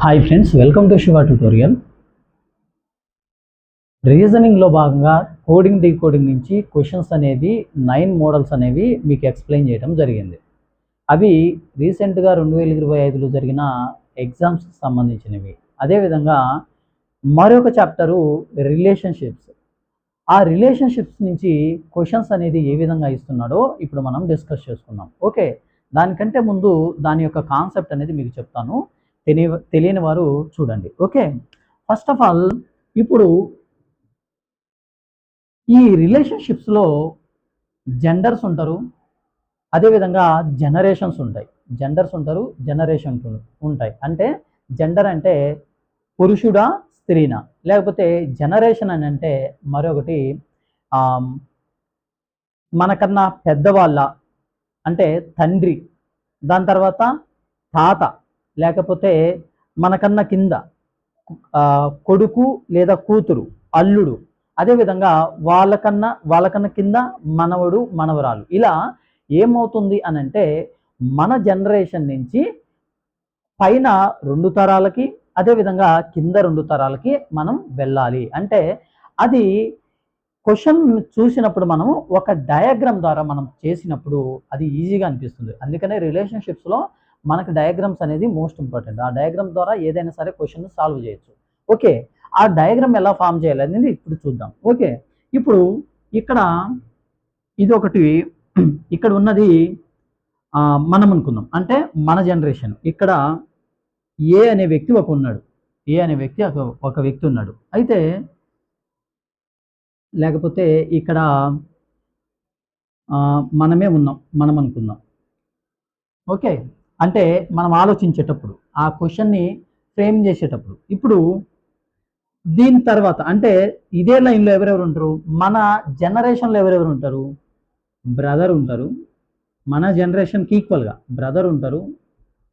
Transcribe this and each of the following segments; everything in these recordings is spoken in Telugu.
Hi friends, welcome to Shiva tutorial. రీజనింగ్లో భాగంగా కోడింగ్ డీకోడింగ్ నుంచి క్వశ్చన్స్ అనేది 9 మోడల్స్ అనేవి మీకు ఎక్స్ప్లెయిన్ చేయడం జరిగింది. అవి రీసెంట్గా 2025లో జరిగిన ఎగ్జామ్స్కి సంబంధించినవి. అదేవిధంగా మరొక చాప్టరు రిలేషన్షిప్స్. ఆ రిలేషన్షిప్స్ నుంచి క్వశ్చన్స్ అనేది ఏ విధంగా ఇస్తున్నాడో ఇప్పుడు మనం డిస్కస్ చేసుకుందాం. ఓకే, దానికంటే ముందు దాని యొక్క కాన్సెప్ట్ అనేది మీకు చెప్తాను. తెలియని వారు చూడండి. ఓకే, ఫస్ట్ ఆఫ్ ఆల్ ఇప్పుడు ఈ రిలేషన్షిప్స్లో జెండర్స్ ఉంటారు, అదేవిధంగా జనరేషన్స్ ఉంటాయి. జెండర్స్ ఉంటారు, జనరేషన్స్ ఉంటాయి. అంటే జెండర్ అంటే పురుషుడా స్త్రీనా, లేకపోతే జనరేషన్ అని అంటే మరొకటి మనకన్నా పెద్దవాళ్ళ అంటే తండ్రి, దాని తర్వాత తాత, లేకపోతే మనకన్నా కింద కొడుకు లేదా కూతురు, అల్లుడు, అదేవిధంగా వాళ్ళకన్నా కింద మనవడు మనవరాలు. ఇలా ఏమవుతుంది అని అంటే మన జనరేషన్ నుంచి పైన 2 తరాలకి, అదేవిధంగా కింద 2 తరాలకి మనం వెళ్ళాలి. అంటే అది క్వశ్చన్ చూసినప్పుడు మనం ఒక డయాగ్రామ్ ద్వారా మనం చేసినప్పుడు అది ఈజీగా అనిపిస్తుంది. అందుకనే రిలేషన్షిప్స్లో మనకు డయాగ్రామ్స్ అనేది మోస్ట్ ఇంపార్టెంట్. ఆ డయాగ్రామ్ ద్వారా ఏదైనా సరే క్వశ్చన్ సాల్వ్ చేయొచ్చు. ఓకే, ఆ డయాగ్రామ్ ఎలా ఫామ్ చేయాలి అనేది ఇప్పుడు చూద్దాం. ఓకే, ఇప్పుడు ఇక్కడ ఇది ఒకటి, ఇక్కడ ఉన్నది మనం అనుకుందాం. అంటే మన జనరేషన్. ఇక్కడ ఏ అనే వ్యక్తి ఒక వ్యక్తి ఉన్నాడు. అయితే లేకపోతే ఇక్కడ మనమే ఉన్నాం, మనం అనుకుందాం. ఓకే, అంటే మనం ఆలోచించేటప్పుడు ఆ క్వశ్చన్ని ఫ్రేమ్ చేసేటప్పుడు ఇప్పుడు దీని తర్వాత అంటే ఇదే లైన్లో ఎవరెవరు ఉంటారు, మన జనరేషన్లో ఎవరెవరు ఉంటారు, బ్రదర్ ఉంటారు, మన జనరేషన్కి ఈక్వల్గా బ్రదర్ ఉంటారు,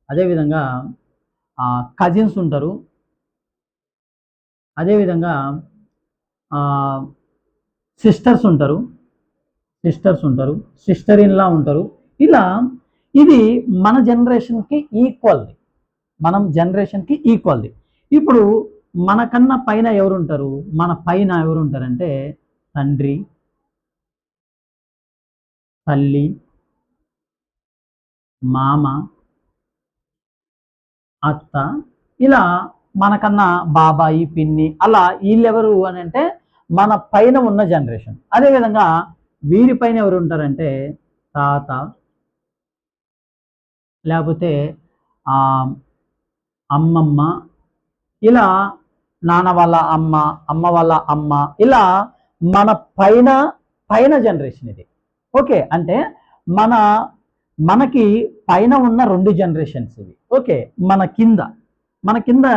అదేవిధంగా కజిన్స్ ఉంటారు, అదేవిధంగా సిస్టర్స్ ఉంటారు, సిస్టర్ ఇన్ లా ఉంటారు. ఇలా ఇది మన జనరేషన్కి ఈక్వల్ది, ఇప్పుడు మనకన్నా పైన ఎవరు ఉంటారు, మన పైన ఎవరు ఉంటారంటే తండ్రి, తల్లి, మామ, అత్త, ఇలా మనకన్నా బాబాయి, పిన్ని, అలా వీళ్ళెవరు అని అంటే మన పైన ఉన్న జనరేషన్. అదేవిధంగా వీరిపైన ఎవరు ఉంటారంటే తాత, లేకపోతే అమ్మమ్మ, ఇలా నాన్న వాళ్ళ అమ్మ, అమ్మ వాళ్ళ అమ్మ, ఇలా మన పైన జనరేషన్ ఇది. ఓకే, అంటే మనకి పైన ఉన్న 2 జనరేషన్స్ ఇవి. ఓకే, మన కింద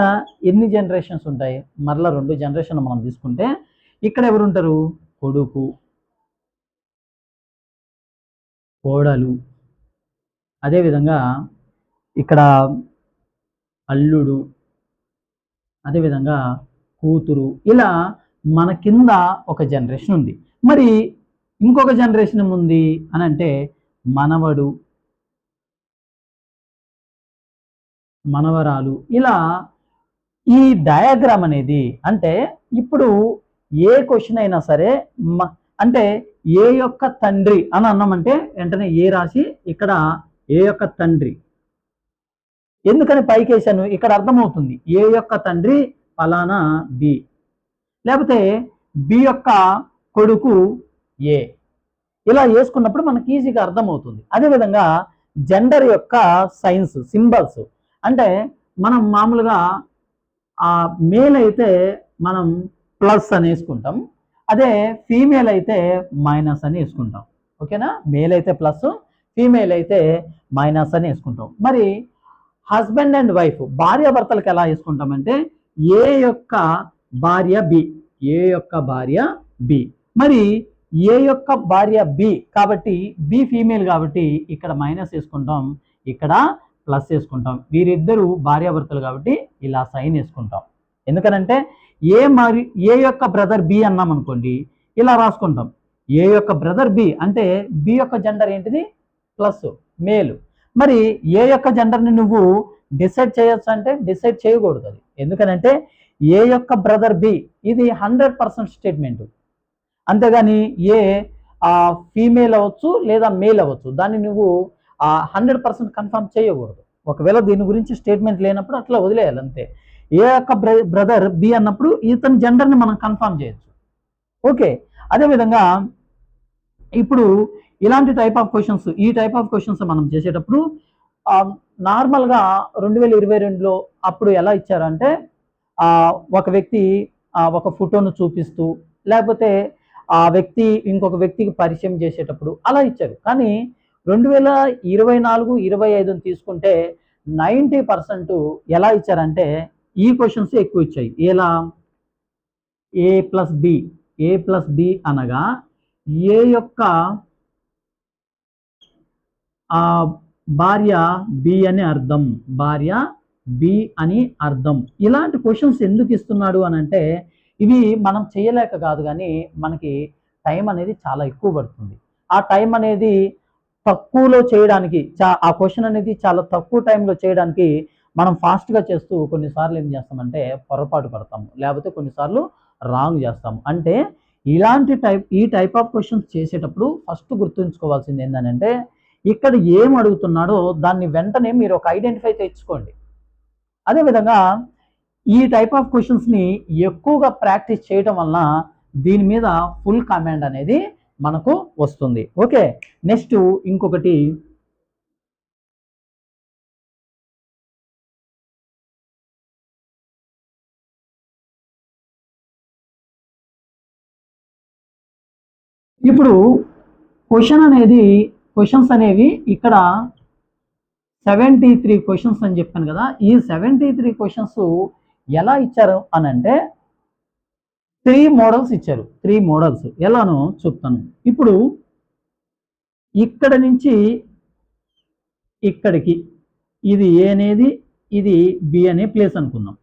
ఎన్ని జనరేషన్స్ ఉంటాయి, మరలా 2 జనరేషన్ మనం తీసుకుంటే ఇక్కడ ఎవరు ఉంటారు, కొడుకు, కోడలు, అదేవిధంగా ఇక్కడ అల్లుడు, అదేవిధంగా కూతురు. ఇలా మన కింద ఒక జనరేషన్ ఉంది. మరి ఇంకొక జనరేషన్ ఉంది అని అంటే మనవడు, మనవరాలు. ఇలా ఈ డయాగ్రామ్ అనేది అంటే ఇప్పుడు ఏ క్వశ్చన్ అయినా సరే అంటే ఏ యొక్క తండ్రి అని అన్నామంటే వెంటనే ఏ రాసి ఇక్కడ ఏ యొక్క తండ్రి, ఎందుకని పైకేసాను ఇక్కడ అర్థమవుతుంది. ఏ యొక్క తండ్రి ఫలానా బి, లేకపోతే బి యొక్క కొడుకు ఏ, ఇలా వేసుకున్నప్పుడు మనకి ఈజీగా అర్థమవుతుంది. అదేవిధంగా జెండర్ యొక్క సైన్స్, సింబల్స్ అంటే మనం మామూలుగా మేల్ అయితే మనం ప్లస్ అని వేసుకుంటాం, అదే ఫీమేల్ అయితే మైనస్ అని వేసుకుంటాం. ఓకేనా, మేల్ అయితే ప్లస్, ఫీమేల్ అయితే మైనస్ అని వేసుకుంటాం. మరి హస్బెండ్ అండ్ వైఫ్, భార్యాభర్తలకు ఎలా వేసుకుంటామంటే ఏ యొక్క భార్య బి, మరి ఏ యొక్క భార్య బి కాబట్టి బి ఫీమేల్ కాబట్టి ఇక్కడ మైనస్ వేసుకుంటాం, ఇక్కడ ప్లస్ వేసుకుంటాం. వీరిద్దరూ భార్యాభర్తలు కాబట్టి ఇలా సైన్ వేసుకుంటాం. ఎందుకనంటే ఏ యొక్క బ్రదర్ బి అన్నాం అనుకోండి, ఇలా రాసుకుంటాం. ఏ యొక్క బ్రదర్ బి అంటే బి యొక్క జెండర్ ఏంటిది, ప్లస్ మేలు. మరి ఏ యొక్క జెండర్ని నువ్వు డిసైడ్ చేయొచ్చు అంటే డిసైడ్ చేయకూడదు అది. ఎందుకనంటే ఏ యొక్క బ్రదర్ బి ఇది 100% స్టేట్మెంట్. అంతేగాని ఏ ఫీమేల్ అవ్వచ్చు లేదా మేల్ అవ్వచ్చు, దాన్ని నువ్వు 100% కన్ఫర్మ్ చేయకూడదు. ఒకవేళ దీని గురించి స్టేట్మెంట్ లేనప్పుడు అట్లా వదిలేయాలి అంతే. ఏ యొక్క బ్రదర్ బి అన్నప్పుడు ఇతని జెండర్ని మనం కన్ఫర్మ్ చేయొచ్చు. ఓకే, అదేవిధంగా ఇప్పుడు ఇలాంటి టైప్ ఆఫ్ క్వశ్చన్స్, ఈ టైప్ ఆఫ్ క్వశ్చన్స్ మనం చేసేటప్పుడు నార్మల్గా 2022లో అప్పుడు ఎలా ఇచ్చారంటే ఒక వ్యక్తి ఒక ఫోటోను చూపిస్తూ లేకపోతే ఆ వ్యక్తి ఇంకొక వ్యక్తికి పరిచయం చేసేటప్పుడు అలా ఇచ్చారు. కానీ 2024-25 తీసుకుంటే 90% ఎలా ఇచ్చారంటే ఈ క్వశ్చన్స్ ఎక్కువ ఇచ్చాయి. ఎలా? ఏ ప్లస్ బి అనగా ఏ యొక్క భార్య బి అని అర్థం, భార్య బి అని అర్థం. ఇలాంటి క్వశ్చన్స్ ఎందుకు ఇస్తున్నాడు అని అంటే ఇవి మనం చేయలేక కాదు, కానీ మనకి టైం అనేది చాలా ఎక్కువ పడుతుంది. ఆ టైం అనేది తక్కువలో చేయడానికి, ఆ క్వశ్చన్ అనేది చాలా తక్కువ టైంలో చేయడానికి మనం ఫాస్ట్గా చేస్తూ కొన్నిసార్లు ఏం చేస్తామంటే పొరపాటు పడతాము, లేకపోతే కొన్నిసార్లు రాంగ్ చేస్తాము. అంటే ఈ టైప్ ఆఫ్ క్వశ్చన్స్ చేసేటప్పుడు ఫస్ట్ గుర్తుంచుకోవాల్సింది ఏంటంటే ఇక్కడ ఏం అడుగుతున్నాడో దాన్ని వెంటనే మీరు ఒక ఐడెంటిఫై తెచ్చుకోండి. అదేవిధంగా ఈ టైప్ ఆఫ్ క్వశ్చన్స్ని ఎక్కువగా ప్రాక్టీస్ చేయడం వలన దీని మీద ఫుల్ కమాండ్ అనేది మనకు వస్తుంది. ఓకే, నెక్స్ట్ ఇంకొకటి ఇప్పుడు క్వశ్చన్స్ అనేవి ఇక్కడ 73 క్వశ్చన్స్ అని చెప్పాను కదా. ఈ 73 క్వశ్చన్స్ ఎలా ఇచ్చారు అని అంటే 3 మోడల్స్ ఇచ్చారు. 3 మోడల్స్ ఎలానో చెప్తాను. ఇప్పుడు ఇక్కడ నుంచి ఇక్కడికి ఇది ఏ అనేది, ఇది బి అనే ప్లేస్ అనుకుందాం.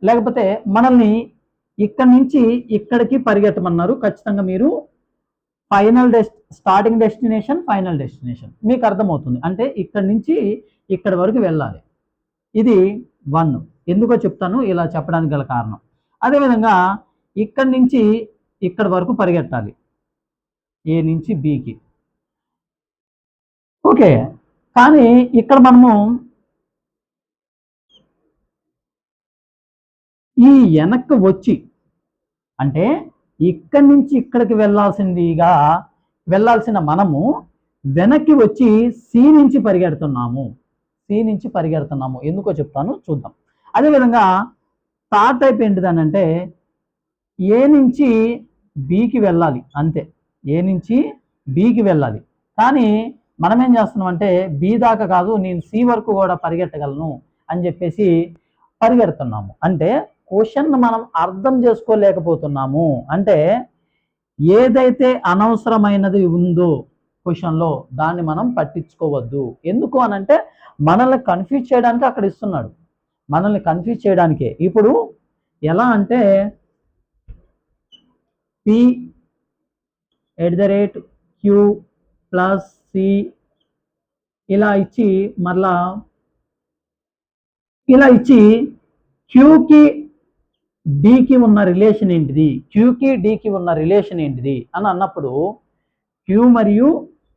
లేకపోతే మనల్ని ఇక్కడ నుంచి ఇక్కడికి పరిగెత్తమన్నారు. ఖచ్చితంగా మీరు స్టార్టింగ్ డెస్టినేషన్, ఫైనల్ డెస్టినేషన్ మీకు అర్థమవుతుంది. అంటే ఇక్కడి నుంచి ఇక్కడి వరకు వెళ్ళాలి. ఇది 1. ఎందుకో చెప్తాను ఇలా చెప్పడానికి గల కారణం. అదేవిధంగా ఇక్కడి నుంచి ఇక్కడి వరకు పరిగెట్టాలి, ఏ నుంచి బికి. ఓకే, కానీ ఇక్కడ మనము ఈ వెనక్కి వచ్చి అంటే ఇక్కడి నుంచి ఇక్కడికి వెళ్ళాల్సిన మనము వెనక్కి వచ్చి సి నుంచి పరిగెడుతున్నాము. ఎందుకో చెప్తాను, చూద్దాం. అదేవిధంగా థర్డ్ టైప్ ఏంటిదనంటే ఏ నుంచి బికి వెళ్ళాలి, అంతే. ఏ నుంచి బికి వెళ్ళాలి, కానీ మనం ఏం చేస్తున్నాం అంటే బి దాకా కాదు, నేను సి వరకు కూడా పరిగెట్టగలను అని చెప్పేసి పరిగెడుతున్నాము. అంటే క్వశ్చన్ మనం అర్థం చేసుకోలేకపోతున్నాము. అంటే ఏదైతే అనవసరమైనది ఉందో క్వశ్చన్లో దాన్ని మనం పట్టించుకోవద్దు. ఎందుకు అనంటే మనల్ని కన్ఫ్యూజ్ చేయడానికి అక్కడ ఇస్తున్నాడు, మనల్ని కన్ఫ్యూజ్ చేయడానికే. ఇప్పుడు ఎలా అంటే P@Q+C ఇలా ఇచ్చి క్యూకి డికి ఉన్న రిలేషన్ ఏంటిది, అని అన్నప్పుడు క్యూ మరియు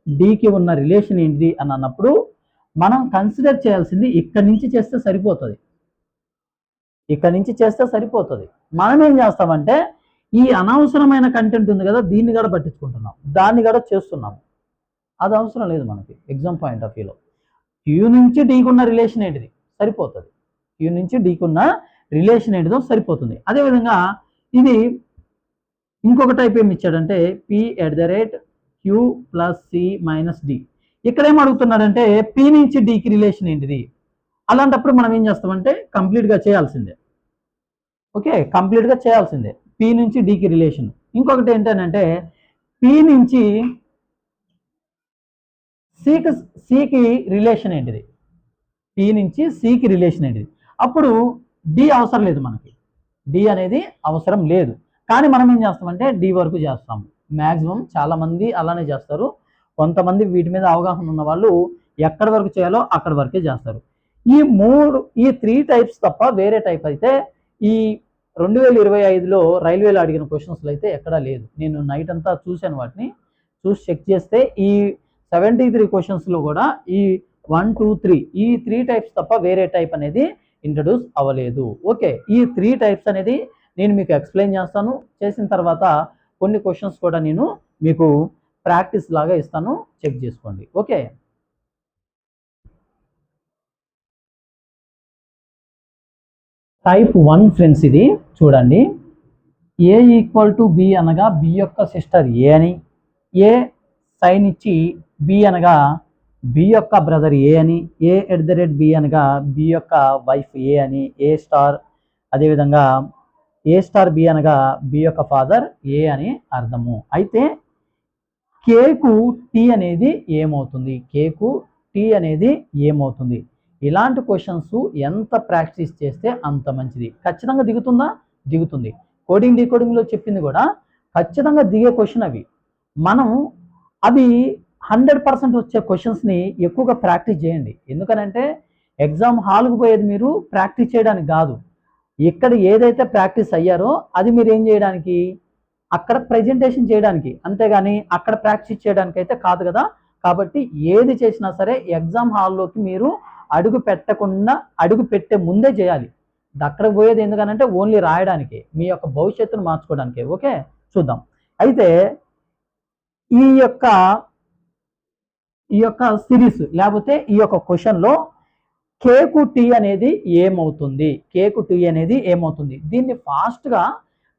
డికి ఉన్న రిలేషన్ ఏంటిది అని అన్నప్పుడు మనం కన్సిడర్ చేయాల్సింది ఇక్కడి నుంచి చేస్తే సరిపోతుంది. మనం ఏం చేస్తామంటే ఈ అనవసరమైన కంటెంట్ ఉంది కదా, దీన్ని కూడా పట్టించుకుంటున్నాం, దాన్ని కూడా చేస్తున్నాము. అది అవసరం లేదు మనకి. ఎగ్జామ్ పాయింట్ ఆఫ్ వ్యూలో క్యూ నుంచి డీకి ఉన్న రిలేషన్ ఏంటిది సరిపోతుంది, క్యూ నుంచి డీకి ఉన్న రిలేషన్ ఏంటిదో సరిపోతుంది. అదేవిధంగా ఇది ఇంకొక టైప్ ఏమి ఇచ్చాడంటే P@Q+C-D. ఇక్కడ ఏం అడుగుతున్నాడంటే పి నుంచి డికి రిలేషన్ ఏంటిది. అలాంటప్పుడు మనం ఏం చేస్తామంటే కంప్లీట్గా చేయాల్సిందే. ఓకే, కంప్లీట్గా చేయాల్సిందే పి నుంచి డికి రిలేషన్. ఇంకొకటి ఏంటంటే పి నుంచి సికి రిలేషన్ ఏంటిది, పి నుంచి సికి రిలేషన్ ఏంటిది. అప్పుడు డి అవసరం లేదు, మనకి డి అనేది అవసరం లేదు. కానీ మనం ఏం చేస్తామంటే డి వరకు చేస్తాము. మ్యాక్సిమం చాలా మంది అలానే చేస్తారు. కొంతమంది వీటి మీద అవగాహన ఉన్న వాళ్ళు ఎక్కడి వరకు చేయాలో అక్కడి వరకే చేస్తారు. ఈ 3 టైప్స్ తప్ప వేరే టైప్ అయితే ఈ 2025లో రైల్వేలో అడిగిన క్వశ్చన్స్లో అయితే ఎక్కడా లేదు. నేను నైట్ అంతా చూశాను, వాటిని చూసి చెక్ చేస్తే ఈ 73 క్వశ్చన్స్లో కూడా ఈ 1, 2, 3 ఈ 3 టైప్స్ తప్ప వేరే టైప్ అనేది ఇంట్రడ్యూస్ అవ్వలేదు. ఓకే, ఈ 3 టైప్స్ అనేది నేను మీకు ఎక్స్ప్లెయిన్ చేస్తాను. చేసిన తర్వాత కొన్ని క్వశ్చన్స్ కూడా నేను మీకు ప్రాక్టీస్ లాగా ఇస్తాను, చెక్ చేసుకోండి. ఓకే, టైప్ 1 ఫ్రెండ్స్, ఇది చూడండి. ఏ ఈక్వల్ టు బి అనగా బి యొక్క సిస్టర్ ఏ అని, ఏ సైన్ ఇచ్చి బి అనగా బి యొక్క బ్రదర్ ఏ అని, ఏ ఎట్ ద రేట్ బి అనగా బి యొక్క వైఫ్ ఏ అని, ఏ స్టార్ అదేవిధంగా ఏ స్టార్ బి అనగా బి యొక్క ఫాదర్ ఏ అని అర్థము. అయితే కేకు టీ అనేది ఏమవుతుంది, కేకు టీ అనేది ఏమవుతుంది? ఇలాంటి క్వశ్చన్స్ ఎంత ప్రాక్టీస్ చేస్తే అంత మంచిది. ఖచ్చితంగా దిగుతుందా? దిగుతుంది. కోడింగ్ డీకోడింగ్లో చెప్పింది కూడా ఖచ్చితంగా దిగే క్వశ్చన్ అవి. మనం అవి 100% వచ్చే క్వశ్చన్స్ని ఎక్కువగా ప్రాక్టీస్ చేయండి. ఎందుకనంటే ఎగ్జామ్ హాల్కి పోయేది మీరు ప్రాక్టీస్ చేయడానికి కాదు, ఇక్కడ ఏదైతే ప్రాక్టీస్ అయ్యారో అది మీరు ఏం చేయడానికి, అక్కడ ప్రజెంటేషన్ చేయడానికి, అంతేగాని అక్కడ ప్రాక్టీస్ చేయడానికి అయితే కాదు కదా. కాబట్టి ఏది చేసినా సరే ఎగ్జామ్ హాల్లోకి మీరు అడుగు పెట్టకుండా అడుగు పెట్టే ముందే చేయాలి. అక్కడికి పోయేది ఎందుకనంటే ఓన్లీ రాయడానికి, మీ యొక్క భవిష్యత్తును మార్చుకోవడానికి. ఓకే, చూద్దాం. అయితే ఈ యొక్క సిరీస్ లేకపోతే ఈ యొక్క క్వశ్చన్లో కేకు టీ అనేది ఏమవుతుంది, కేకు టీ అనేది ఏమవుతుంది? దీన్ని ఫాస్ట్గా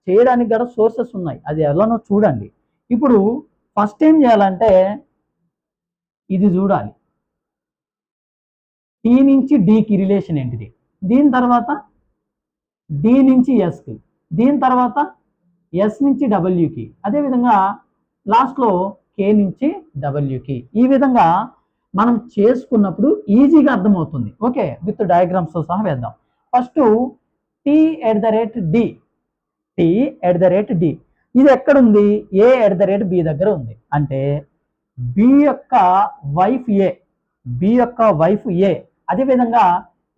చేయడానికి కూడా సోర్సెస్ ఉన్నాయి, అది ఎలానో చూడండి. ఇప్పుడు ఫస్ట్ ఏం చేయాలంటే ఇది చూడాలి, టీ నుంచి డీకి రిలేషన్ ఏంటిది, దీని తర్వాత డి నుంచి ఎస్కి, దీని తర్వాత ఎస్ నుంచి డబ్ల్యూకి, అదేవిధంగా లాస్ట్లో కే నుంచి డబ్ల్యూకి. ఈ విధంగా మనం చేసుకున్నప్పుడు ఈజీగా అర్థమవుతుంది. ఓకే, విత్ డయాగ్రామ్స్తో సహా వేద్దాం. First T at the rate D, T at the rate D ఇది ఎక్కడుంది? A at the rate B దగ్గర ఉంది. అంటే బి యొక్క వైఫ్ ఏ, బి యొక్క వైఫ్ ఏ, అదేవిధంగా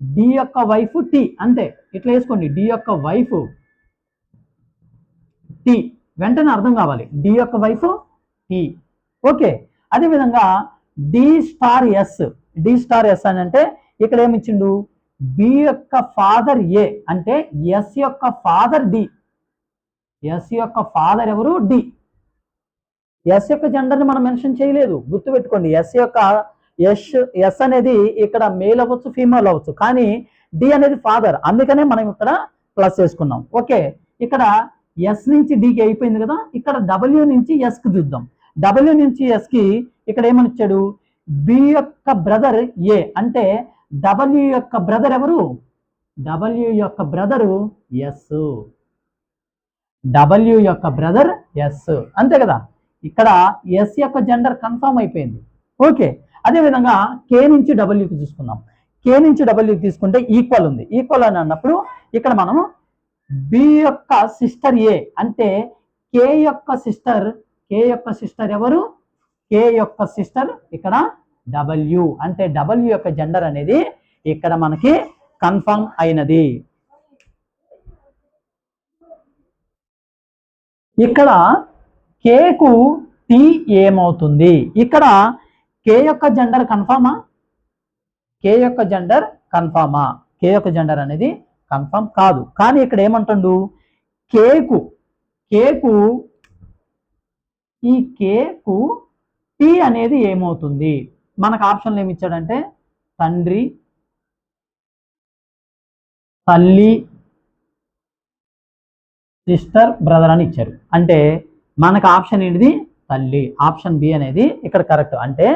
డి యొక్క వైఫ్ టీ. అంతే, ఇట్లా వేసుకోండి, డి యొక్క వైఫ్ టీ, వెంటనే అర్థం కావాలి, డి యొక్క వైఫ్ టీ. ఓకే, అదేవిధంగా D star S, D star S అని అంటే ఇక్కడ ఏమిచ్చిండు? బి యొక్క ఫాదర్ ఏ, అంటే ఎస్ యొక్క ఫాదర్ డి, ఎస్ యొక్క ఫాదర్ ఎవరు? డి. ఎస్ యొక్క జెండర్ని మనం మెన్షన్ చేయలేదు, గుర్తుపెట్టుకోండి. ఎస్ అనేది ఇక్కడ మేల్ అవ్వచ్చు, ఫీమేల్ అవ్వచ్చు, కానీ డి అనేది ఫాదర్, అందుకనే మనం ఇక్కడ ప్లస్ చేసుకున్నాం. ఓకే, ఇక్కడ ఎస్ నుంచి డికి అయిపోయింది కదా. ఇక్కడ డబ్ల్యూ నుంచి ఎస్కి చూద్దాం. డబ్ల్యూ నుంచి ఎస్కి ఇక్కడ ఏమని ఇచ్చాడు? బి యొక్క బ్రదర్ ఏ, అంటే డబ్ల్యూ యొక్క బ్రదర్ ఎవరు? డబ్ల్యూ యొక్క బ్రదరు ఎస్, డబ్ల్యూ యొక్క బ్రదర్ ఎస్, అంతే కదా. ఇక్కడ ఎస్ యొక్క జెండర్ కన్ఫర్మ్ అయిపోయింది. ఓకే, అదేవిధంగా కే నుంచి డబ్ల్యూకి చూసుకుందాం. కే నుంచి డబ్ల్యూకి తీసుకుంటే ఈక్వల్ ఉంది. ఈక్వల్ అని అన్నప్పుడు ఇక్కడ మనం బి యొక్క సిస్టర్ ఏ, అంటే కే యొక్క సిస్టర్, కే యొక్క సిస్టర్ ఎవరు? కే యొక్క సిస్టర్ ఇక్కడ డబ్ల్యూ, అంటే డబ్ల్యూ యొక్క జెండర్ అనేది ఇక్కడ మనకి కన్ఫర్మ్ అయినది. ఇక్కడ కేకు టీ ఏమవుతుంది? ఇక్కడ కే యొక్క జెండర్ కన్ఫర్మా? కే యొక్క జెండర్ కన్ఫర్మా? కే యొక్క జెండర్ అనేది కన్ఫర్మ్ కాదు. కానీ ఇక్కడ ఏమంటుండు? కేకు ఈ కేకు టీ అనేది ఏమవుతుంది? మనకు ఆప్షన్లు ఏమి ఇచ్చాడంటే తండ్రి, తల్లి, సిస్టర్, బ్రదర్ అని ఇచ్చారు. అంటే మనకు ఆప్షన్ ఏంటిది? తల్లి. ఆప్షన్ బి అనేది ఇక్కడ కరెక్ట్. అంటే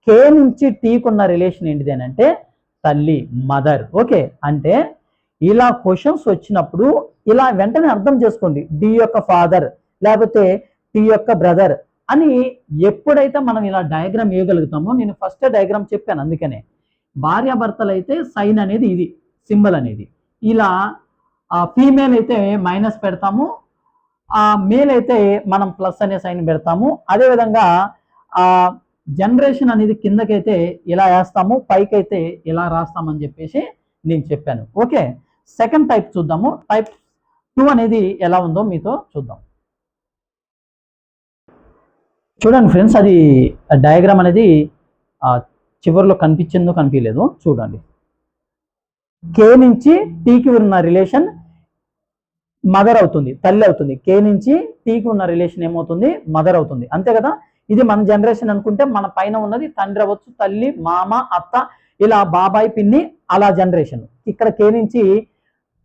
కే నుంచి టీకున్న రిలేషన్ ఏంటిది అని అంటే తల్లి, మదర్. ఓకే, అంటే ఇలా క్వశ్చన్స్ వచ్చినప్పుడు ఇలా వెంటనే అర్థం చేసుకోండి. డి యొక్క ఫాదర్ లేకపోతే టీ యొక్క బ్రదర్ అని ఎప్పుడైతే మనం ఇలా డయాగ్రామ్ వేయగలుగుతామో, నేను ఫస్ట్ డయాగ్రామ్ చెప్పాను, అందుకనే భార్యాభర్తలు అయితే సైన్ అనేది ఇది, సింబల్ అనేది ఇలా, ఫీమేల్ అయితే మైనస్ పెడతాము, మేల్ అయితే మనం ప్లస్ అనే సైన్ పెడతాము. అదేవిధంగా జనరేషన్ అనేది కిందకైతే ఇలా వేస్తాము, పైకైతే ఇలా రాస్తామని చెప్పేసి నేను చెప్పాను. ఓకే, సెకండ్ టైప్ చూద్దాము. టైప్ 2 అనేది ఎలా ఉందో మీతో చూద్దాం. చూడండి ఫ్రెండ్స్, అది డయాగ్రామ్ అనేది చివరిలో కనిపించిందో కనిపించలేదు చూడండి. కే నుంచి టీకి ఉన్న రిలేషన్ మదర్ అవుతుంది, తల్లి అవుతుంది. కే నుంచి టీకి ఉన్న రిలేషన్ ఏమవుతుంది, మదర్ అవుతుంది. అంతే కదా. ఇది మన జనరేషన్ అనుకుంటే మన పైన ఉన్నది తండ్రి అవ్వచ్చు, తల్లి, మామ, అత్త, ఇలా బాబాయ్, పిన్ని, అలా జనరేషన్. ఇక్కడ కే నుంచి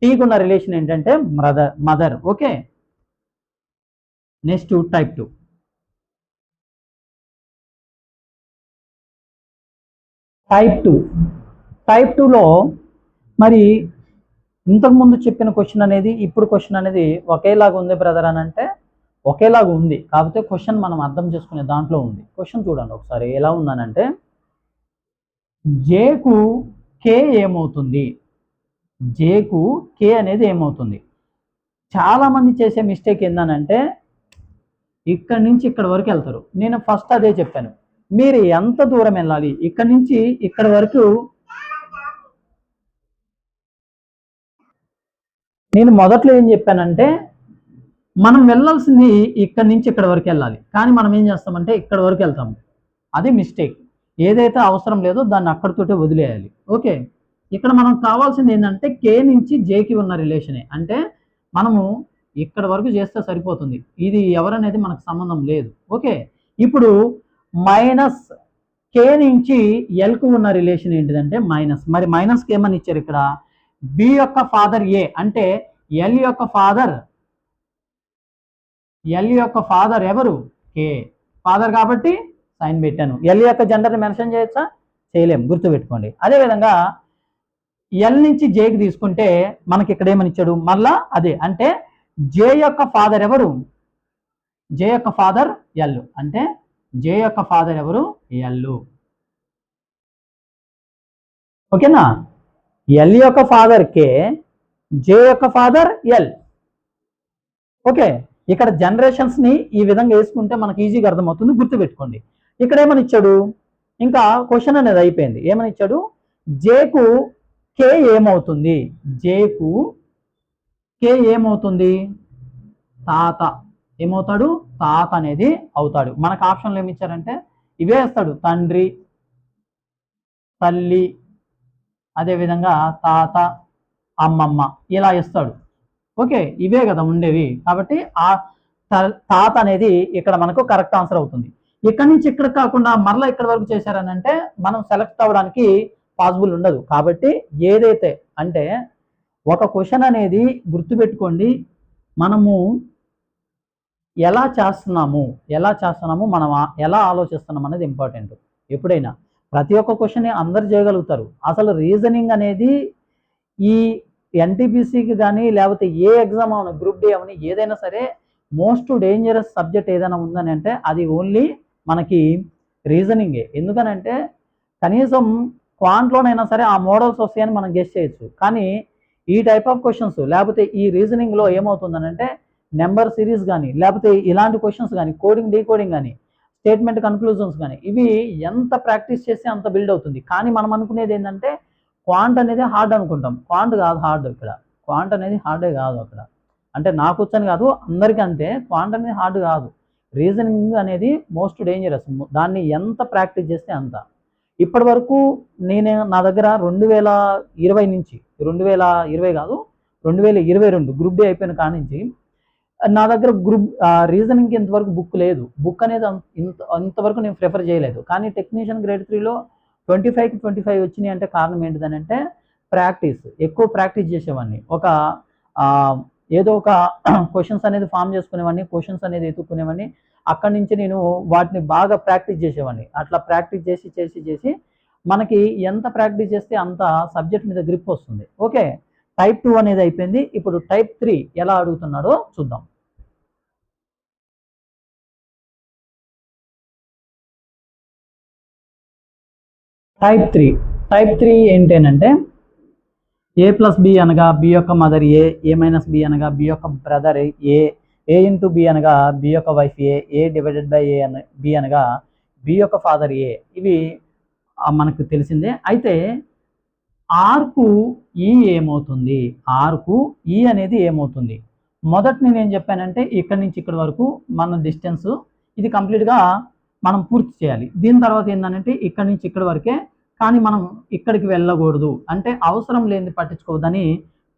టీకి ఉన్న రిలేషన్ ఏంటంటే mother. Okay, next type 2. Type 2లో మరి ఇంతకుముందు చెప్పిన క్వశ్చన్ అనేది ఇప్పుడు క్వశ్చన్ అనేది ఒకేలాగా ఉంది బ్రదర్ అని అంటే ఒకేలాగా ఉంది, కాకపోతే క్వశ్చన్ మనం అర్థం చేసుకునే దాంట్లో ఉంది. క్వశ్చన్ చూడండి ఒకసారి ఎలా ఉందనంటే, జేకు కే ఏమవుతుంది, జేకు కే అనేది ఏమవుతుంది. చాలా మంది చేసే మిస్టేక్ ఏందనంటే ఇక్కడి నుంచి ఇక్కడ వరకు వెళ్తారు. నేను ఫస్ట్ అదే చెప్పాను, మీరు ఎంత దూరం వెళ్ళాలి, ఇక్కడి నుంచి ఇక్కడ వరకు. నేను మొదట్లో ఏం చెప్పానంటే మనం వెళ్ళాల్సింది ఇక్కడి నుంచి ఇక్కడ వరకు వెళ్ళాలి, కానీ మనం ఏం చేస్తామంటే ఇక్కడ వరకు వెళ్తాము. అది మిస్టేక్. ఏదైతే అవసరం లేదో దాన్ని అక్కడితోటే వదిలేయాలి. ఓకే, ఇక్కడ మనం కావాల్సింది ఏంటంటే కే నుంచి జేకి ఉన్న రిలేషనే. అంటే మనము ఇక్కడ వరకు చేస్తే సరిపోతుంది, ఇది ఎవరనేది మనకు సంబంధం లేదు. ఓకే, ఇప్పుడు మైనస్ కే నుంచి ఎల్కు ఉన్న రిలేషన్ ఏంటిదంటే మైనస్. మరి మైనస్కి ఏమని ఇచ్చారు ఇక్కడ, బి యొక్క ఫాదర్ ఏ అంటే ఎల్ యొక్క ఫాదర్ ఎవరు, కే ఫాదర్ కాబట్టి సైన్ పెట్టాను. ఎల్ యొక్క జెండర్ని మెన్షన్ చేయొచ్చా, చేయలేం, గుర్తుపెట్టుకోండి. అదేవిధంగా ఎల్ నుంచి జేకి తీసుకుంటే మనకి ఇక్కడ ఏమని ఇచ్చాడు, మళ్ళా అదే. అంటే జే యొక్క ఫాదర్ ఎవరు, జే యొక్క ఫాదర్ ఎల్, అంటే జే యొక్క ఫాదర్ ఎవరు, ఎల్. ఓకేనా, ఎల్ యొక్క ఫాదర్ కే, జే యొక్క ఫాదర్ ఎల్. ఓకే, ఇక్కడ జనరేషన్స్ ని ఈ విధంగా వేసుకుంటే మనకి ఈజీగా అర్థమవుతుంది, గుర్తుపెట్టుకోండి. ఇక్కడ ఏమని ఇచ్చాడు, ఇంకా క్వశ్చన్ అనేది అయిపోయింది. ఏమని ఇచ్చాడు, జేకు కే ఏమవుతుంది, జేకు కే ఏమవుతుంది, తాత. ఏమవుతాడు, తాత అనేది అవుతాడు. మనకు ఆప్షన్లు ఏమి ఇచ్చారంటే ఇవే ఇస్తాడు, తండ్రి, తల్లి, అదేవిధంగా తాత, అమ్మమ్మ, ఇలా ఇస్తాడు. ఓకే, ఇవే కదా ఉండేవి, కాబట్టి ఆ తాత అనేది ఇక్కడ మనకు కరెక్ట్ ఆన్సర్ అవుతుంది. ఇక్కడ నుంచి ఇక్కడ కాకుండా మరలా ఇక్కడ వరకు చేశారని అంటే మనం సెలెక్ట్ అవ్వడానికి పాసిబుల్ ఉండదు. కాబట్టి ఏదైతే అంటే ఒక క్వశ్చన్ అనేది గుర్తుపెట్టుకోండి, మనము ఎలా చేస్తున్నాము మనం ఎలా ఆలోచిస్తున్నాం అనేది ఇంపార్టెంట్. ఎప్పుడైనా ప్రతి ఒక్క క్వశ్చన్ అందరు చేయగలుగుతారు. అసలు రీజనింగ్ అనేది ఈ ఎన్టీపీసీకి కానీ లేకపోతే ఏ ఎగ్జామ్ అవని, గ్రూప్ డి అవని, ఏదైనా సరే మోస్ట్ డేంజరస్ సబ్జెక్ట్ ఏదైనా ఉందని అంటే అది ఓన్లీ మనకి రీజనింగే. ఎందుకనంటే కనీసం క్వాంట్లోనైనా సరే ఆ మోడల్స్ వస్తాయని మనం గెస్ చేయొచ్చు, కానీ ఈ టైప్ ఆఫ్ క్వశ్చన్స్ లేకపోతే ఈ రీజనింగ్లో ఏమవుతుందనంటే నెంబర్ సిరీస్ కానీ లేకపోతే ఇలాంటి క్వశ్చన్స్ కానీ, కోడింగ్ డీకోడింగ్ కానీ, స్టేట్మెంట్ కన్క్లూజన్స్ కానీ, ఇవి ఎంత ప్రాక్టీస్ చేస్తే అంత బిల్డ్ అవుతుంది. కానీ మనం అనుకునేది ఏంటంటే క్వాంట్ అనేది హార్డ్ అనుకుంటాం. క్వాంట్ కాదు హార్డ్, ఇక్కడ క్వాంట్ అనేది హార్డే కాదు. అక్కడ అంటే నాకు వచ్చని కాదు, అందరికీ అంతే. క్వాంట్ అనేది హార్డ్ కాదు, రీజనింగ్ అనేది మోస్ట్ డేంజరస్. దాన్ని ఎంత ప్రాక్టీస్ చేస్తే అంత. ఇప్పటి వరకు నా దగ్గర 2020 నుంచి 2020 కాదు 2022 గ్రూప్ డి అయిపోయిన కాడి నుంచి నా దగ్గర రీజనింగ్కి ఇంతవరకు బుక్ లేదు. బుక్ అనేది ఇంతవరకు నేను ప్రిఫర్ చేయలేదు. కానీ టెక్నీషియన్ గ్రేడ్ 3లో 25కి 25 వచ్చినాయి అంటే కారణం ఏంటిదని అంటే ప్రాక్టీస్, ఎక్కువ ప్రాక్టీస్ చేసేవాడిని. ఏదో ఒక క్వశ్చన్స్ అనేది ఫామ్ చేసుకునేవాడిని, క్వశ్చన్స్ అనేది ఎత్తుక్కునేవాడిని. అక్కడి నుంచి నేను వాటిని బాగా ప్రాక్టీస్ చేసేవాడిని. అట్లా ప్రాక్టీస్ చేసి మనకి ఎంత ప్రాక్టీస్ చేస్తే అంత సబ్జెక్ట్ మీద గ్రిప్ వస్తుంది. ఓకే, టైప్ 2 అనేది అయిపోయింది. ఇప్పుడు టైప్ 3 ఎలా అడుగుతున్నాడో చూద్దాం. టైప్ 3 ఏంటంటే ఏ ప్లస్ బి అనగా బి యొక్క మదర్ ఏ మైనస్ బి అనగా బి యొక్క బ్రదర్ ఏ ఇంటూ బి అనగా బి యొక్క wife A divided by B అనగా బి యొక్క ఫాదర్ ఏ, ఇవి మనకు తెలిసిందే. అయితే ఆర్కు ఈ ఏమవుతుంది, ఆర్కు ఈ అనేది ఏమవుతుంది? మొదట నేనేం చెప్పానంటే ఇక్కడి నుంచి ఇక్కడి వరకు మన డిస్టెన్స్ ఇది కంప్లీట్గా మనం పూర్తి చేయాలి. దీని తర్వాత ఏంటంటే ఇక్కడి నుంచి ఇక్కడి వరకే, కానీ మనం ఇక్కడికి వెళ్ళకూడదు, అంటే అవసరం లేనిది పట్టించుకోవద్దని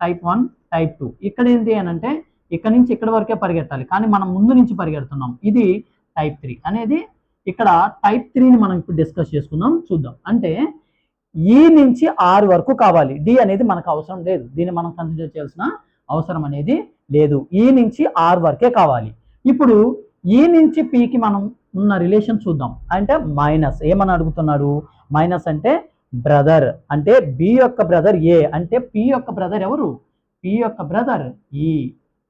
టైప్ 1 టైప్ 2. ఇక్కడ ఏంటి అని అంటే ఇక్కడ నుంచి ఇక్కడ వరకే పరిగెట్టాలి, కానీ మనం ముందు నుంచి పరిగెడుతున్నాం, ఇది టైప్ 3 అనేది. ఇక్కడ టైప్ 3ని మనం ఇప్పుడు డిస్కస్ చేసుకుందాం, చూద్దాం. అంటే ఈ నుంచి ఆర్ వరకు కావాలి, డి అనేది మనకు అవసరం లేదు, దీన్ని మనం కన్సిడర్ చేయాల్సిన అవసరం అనేది లేదు. ఈ నుంచి ఆర్ వరకే కావాలి. ఇప్పుడు ఈ నుంచి పికి మనం ఉన్న రిలేషన్ చూద్దాం. అంటే మైనస్ ఏమని అడుగుతున్నాడు, మైనస్ అంటే బ్రదర్, అంటే బి యొక్క బ్రదర్ ఏ, అంటే పి యొక్క బ్రదర్ ఎవరు, పి యొక్క బ్రదర్ ఈ,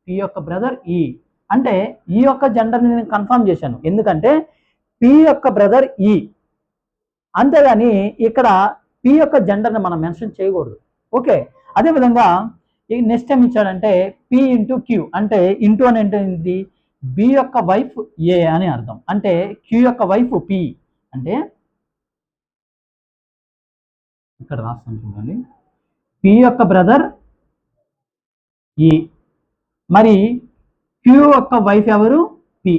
పి యొక్క బ్రదర్ ఈ. అంటే ఈ యొక్క జెండర్ని నేను కన్ఫర్మ్ చేశాను, ఎందుకంటే పి యొక్క బ్రదర్ ఈ, అంతేగాని ఇక్కడ పి యొక్క జెండర్ని మనం మెన్షన్ చేయకూడదు. ఓకే, అదేవిధంగా నెక్స్ట్ టైం ఇచ్చాడంటే పి ఇంటూ క్యూ, అంటే ఇంటూ అని ఏంటి, బి యొక్క వైఫ్ ఏ అని అర్థం, అంటే క్యూ యొక్క వైఫ్ పి, అంటే ఇక్కడ రాస్తాను చూడండి, పి యొక్క బ్రదర్ ఈ, మరి క్యూ యొక్క వైఫ్ ఎవరు, పి,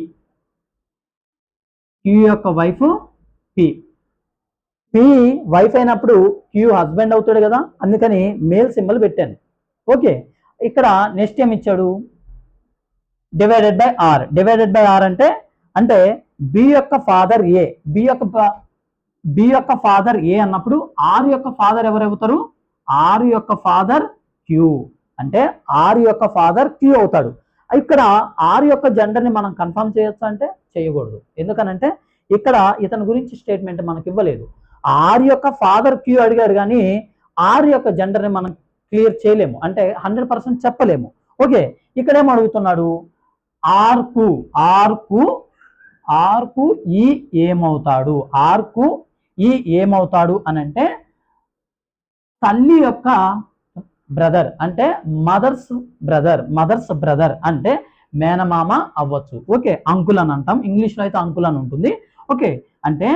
క్యూ యొక్క వైఫ్ పి. పి వైఫ్ అయినప్పుడు క్యూ హస్బెండ్ అవుతాడు కదా, అందుకని మేల్ సింబల్ పెట్టాను. ఓకే, ఇక్కడ నెక్స్ట్ ఏం ఇచ్చాడు, divided by R. Divided by R అంటే అంటే బి యొక్క ఫాదర్ ఏ, బి యొక్క ఫాదర్ ఏ అన్నప్పుడు ఆర్ యొక్క ఫాదర్ ఎవరవుతారు, ఆర్ యొక్క ఫాదర్ క్యూ, అంటే ఆర్ యొక్క ఫాదర్ క్యూ అవుతాడు. ఇక్కడ ఆర్ యొక్క జెండర్ని మనం కన్ఫర్మ్ చేయొచ్చు అంటే చేయకూడదు, ఎందుకనంటే ఇక్కడ ఇతని గురించి స్టేట్మెంట్ మనకి ఇవ్వలేదు. ఆర్ యొక్క ఫాదర్ క్యూ అడిగాడు, కానీ ఆర్ యొక్క జెండర్ని మనం క్లియర్ చేయలేము, అంటే 100% చెప్పలేము. ఓకే, ఇక్కడ ఏం అడుగుతున్నాడు, ఆర్కు ఈ ఏమవుతాడు, ఆర్కు ఈ ఏమవుతాడు అని అంటే తల్లి యొక్క బ్రదర్, అంటే మదర్స్ బ్రదర్ అంటే మేనమామ అవ్వచ్చు. ఓకే, అంకుల్ అని అంటాం, ఇంగ్లీష్లో అయితే అంకుల్ అని ఉంటుంది. ఓకే, అంటే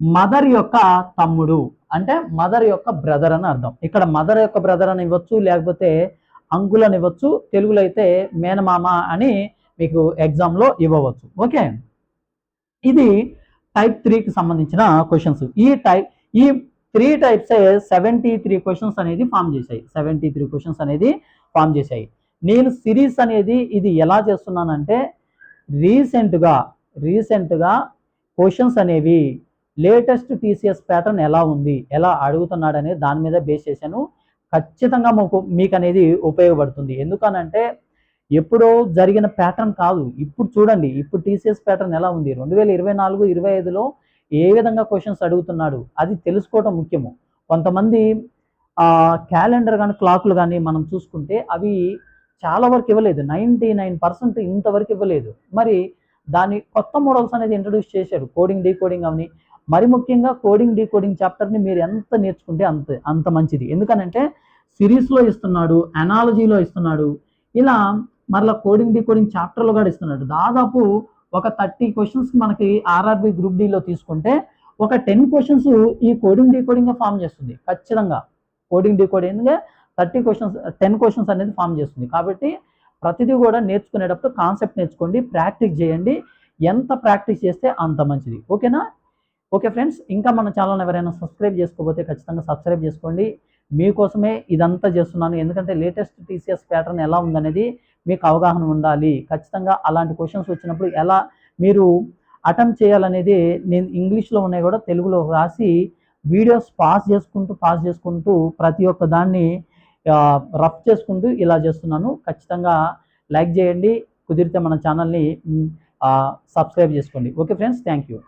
మదర్ యొక్క తమ్ముడు, అంటే మదర్ యొక్క బ్రదర్ అని అర్థం. ఇక్కడ మదర్ యొక్క బ్రదర్ అని ఇవ్వచ్చు, లేకపోతే అంకుల్ అని ఇవ్వచ్చు, తెలుగులో అయితే మేనమామ అని మీకు ఎగ్జామ్లో ఇవ్వవచ్చు. ఓకే, ఇది టైప్ 3కి సంబంధించిన క్వశ్చన్స్. ఈ 3 టైప్స్ 73 క్వశ్చన్స్ అనేది ఫామ్ చేశాయి, 73 క్వశ్చన్స్ అనేది ఫామ్ చేశాయి. నేను సిరీస్ అనేది ఇది ఎలా చేస్తున్నానంటే రీసెంట్గా క్వశ్చన్స్ అనేవి లేటెస్ట్ టీసీఎస్ ప్యాటర్న్ ఎలా ఉంది, ఎలా అడుగుతున్నాడు అనేది దాని మీద బేస్ చేశాను. ఖచ్చితంగా మీకు అనేది ఉపయోగపడుతుంది, ఎందుకనంటే ఎప్పుడో జరిగిన ప్యాటర్న్ కాదు, ఇప్పుడు చూడండి, ఇప్పుడు టీసీఎస్ ప్యాటర్న్ ఎలా ఉంది, 2024-25లో ఏ విధంగా క్వశ్చన్స్ అడుగుతున్నాడు అది తెలుసుకోవడం ముఖ్యము. కొంతమంది క్యాలెండర్ కానీ క్లాక్లు కానీ మనం చూసుకుంటే అవి చాలా వరకు ఇవ్వలేదు, 99% ఇంతవరకు ఇవ్వలేదు. మరి దాని కొత్త మోడల్స్ అనేది ఇంట్రడ్యూస్ చేశాడు, కోడింగ్ డీకోడింగ్ అవని. మరి ముఖ్యంగా కోడింగ్ డీకోడింగ్ చాప్టర్ని మీరు ఎంత నేర్చుకుంటే అంత మంచిది, ఎందుకనంటే సిరీస్లో ఇస్తున్నాడు, అనాలజీలో ఇస్తున్నాడు, ఇలా మరలా కోడింగ్ డీకోడింగ్ చాప్టర్లో కూడా ఇస్తున్నాడు. దాదాపు ఒక 30 క్వశ్చన్స్ మనకి ఆర్ఆర్బి గ్రూప్ డిలో తీసుకుంటే ఒక 10 క్వశ్చన్స్ ఈ కోడింగ్ డీకోడింగ్గా ఫామ్ చేస్తుంది. ఖచ్చితంగా కోడింగ్ డీకోడింగ్ 10 క్వశ్చన్స్ అనేది ఫామ్ చేస్తుంది. కాబట్టి ప్రతిదీ కూడా నేర్చుకునేటప్పుడు కాన్సెప్ట్ నేర్చుకోండి, ప్రాక్టీస్ చేయండి, ఎంత ప్రాక్టీస్ చేస్తే అంత మంచిది. ఓకేనా? ఓకే ఫ్రెండ్స్, ఇంకా మన ఛానల్ ఎవరైనా సబ్స్క్రైబ్ చేసుకోకపోతే ఖచ్చితంగా సబ్స్క్రైబ్ చేసుకోండి. మీకోసమే ఇదంతా చేస్తున్నాను, ఎందుకంటే లేటెస్ట్ టీసీఎస్ ప్యాటర్న్ ఎలా ఉందనేది మీకు అవగాహన ఉండాలి. ఖచ్చితంగా అలాంటి క్వశ్చన్స్ వచ్చినప్పుడు ఎలా మీరు అటెంప్ట్ చేయాలనేది నేను ఇంగ్లీష్లో ఉన్నాయి కూడా తెలుగులో రాసి వీడియోస్ పాస్ చేసుకుంటూ ప్రతి ఒక్క దాన్ని రఫ్ చేసుకుంటూ ఇలా చేస్తున్నాను. ఖచ్చితంగా లైక్ చేయండి, కుదిరితే మన ఛానల్ని సబ్స్క్రైబ్ చేసుకోండి. Okay friends, thank you.